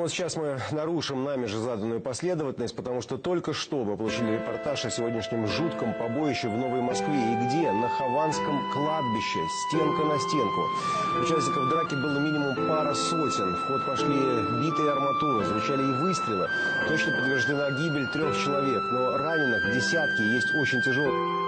вот сейчас мы нарушим нами же заданную последовательность, потому что только что мы получили репортаж о сегодняшнем жутком побоище в Новой Москве. И где? На Хованском кладбище. Стенка на стенку. Участников драки было минимум пара сотен. В ход пошли битые арматуры, звучали и выстрелы. Точно подтверждена гибель 3 человек, но раненых десятки, есть очень тяжелые.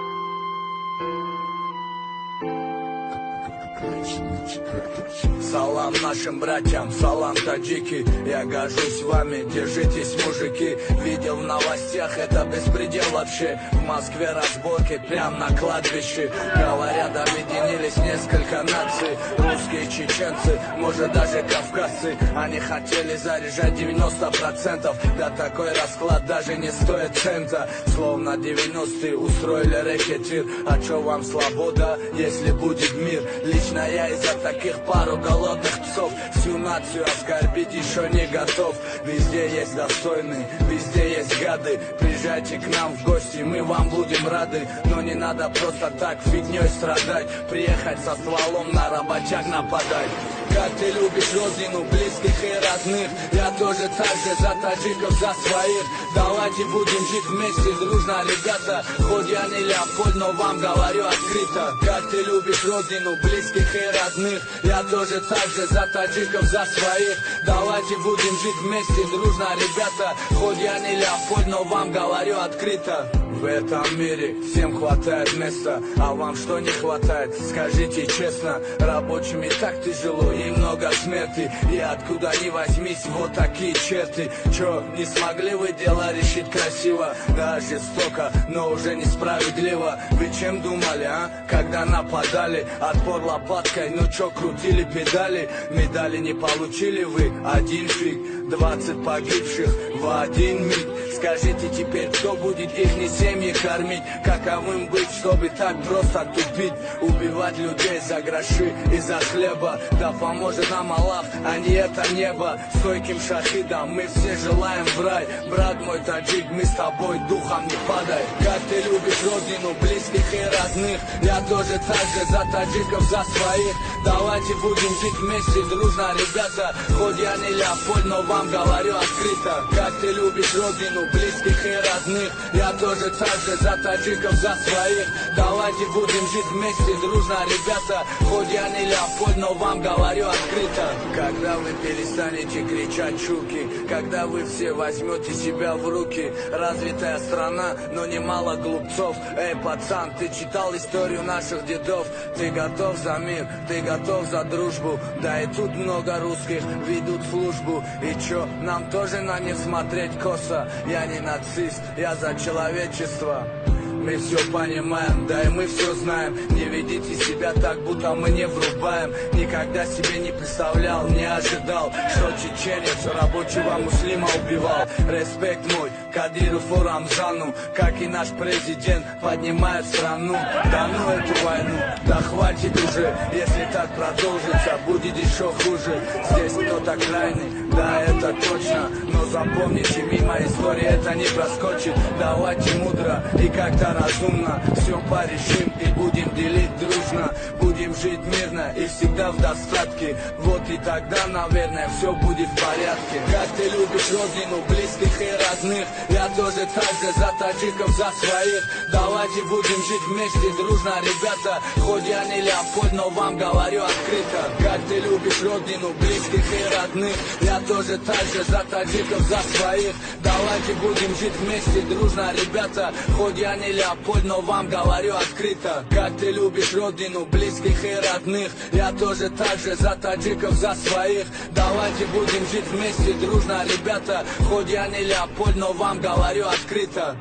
Салам нашим братьям, салам таджики. Я горжусь вами, держитесь, мужики. Видел в новостях, это беспредел вообще. В Москве разборки прям на кладбище. Говорят, объединились несколько наций. Русские, чеченцы, может даже кавказцы. Они хотели заряжать 90%. Да такой расклад даже не стоит цента. Словно 90-е устроили рэкетир. А чё вам свобода, если будет мир? Лично я из-за таких пару голодных псов всю нацию оскорбить еще не готов. Везде есть достойные, везде есть гады. Приезжайте к нам в гости, мы вам будем рады. Но не надо просто так фигней страдать. Приехать со стволом на работяг нападать. Как ты любишь родину, близких и родных. Я тоже так же за таджиков, за своих. Давайте будем жить вместе, дружно, ребята. Хоть я не Леопольд, но вам говорю открыто. Как ты любишь родину, близких и родных. Я тоже так же за таджиков, за своих. Давайте будем жить вместе, дружно, ребята. Хоть я не Леопольд, но вам говорю открыто. В этом мире всем хватает места, а вам что не хватает? Скажите честно, рабочим и так тяжело, и много смерти. И откуда ни возьмись, вот такие черты. Чё, не смогли вы дело решить красиво? Да, жестоко, но уже несправедливо. Вы чем думали, а? Когда нападали, отпор лопаткой, ну чё, крутили педали? Медали не получили вы, один фиг. 20 погибших в один миг. Скажите теперь, кто будет их семьи кормить? Каковым быть, чтобы так просто тупить? Убивать людей за гроши и за хлеба. Да поможет нам Аллах, а не это небо. Стойким шахидам мы все желаем в рай. Брат мой таджик, мы с тобой духом не падай. Как ты любишь родину, близких и родных. Я тоже так же за таджиков, за своих. Давайте будем жить вместе, дружно, ребята. Хоть я не Леопольд, но вам говорю открыто. Как ты любишь родину, близких и родных. Я тоже так же за таджиков, за своих. Давайте будем жить вместе, дружно, ребята. Хоть я не Леопольд, но вам говорю открыто. Когда вы перестанете кричать чуки, когда вы все возьмете себя в руки. Развитая страна, но немало глупцов. Эй, пацан, ты читал историю наших дедов? Ты готов за мир, ты готов за дружбу. Да и тут много русских ведут службу. И чё, нам тоже на них смотреть косо? Я не нацист, я за человечество. Мы все понимаем, да и мы все знаем. Не ведите себя так, будто мы не врубаем. Никогда себе не представлял, не ожидал, что чеченец рабочего муслима убивал. Респект мой Кадырову Рамзану, как и наш президент поднимает страну. Да ну эту войну, да хватит уже. Если так продолжится, будет еще хуже. Здесь кто-то крайний, да это точно. Но запомните, мимо истории это не проскочит. Давайте мудро и как-то разумно все порешим и будем делить дружно. Будем жить мирно и всегда в достатке. Вот и тогда, наверное, все будет в порядке. Как ты любишь родину, близких и родных. Я тоже так же за таджиков, за своих. Давайте будем жить вместе, дружно, ребята. Хоть я не Леопольд, но вам говорю открыто. Как ты любишь родину, близких и родных. Я тоже так же за таджиков, за своих. Давайте будем жить вместе, дружно, ребята. Хоть я не Леопольд, но вам говорю открыто. Как ты любишь родину, близких и родных. Я тоже так же за таджиков, за своих. Давайте будем жить вместе, дружно, ребята. Хоть я не Леопольд, но вам говорю открыто.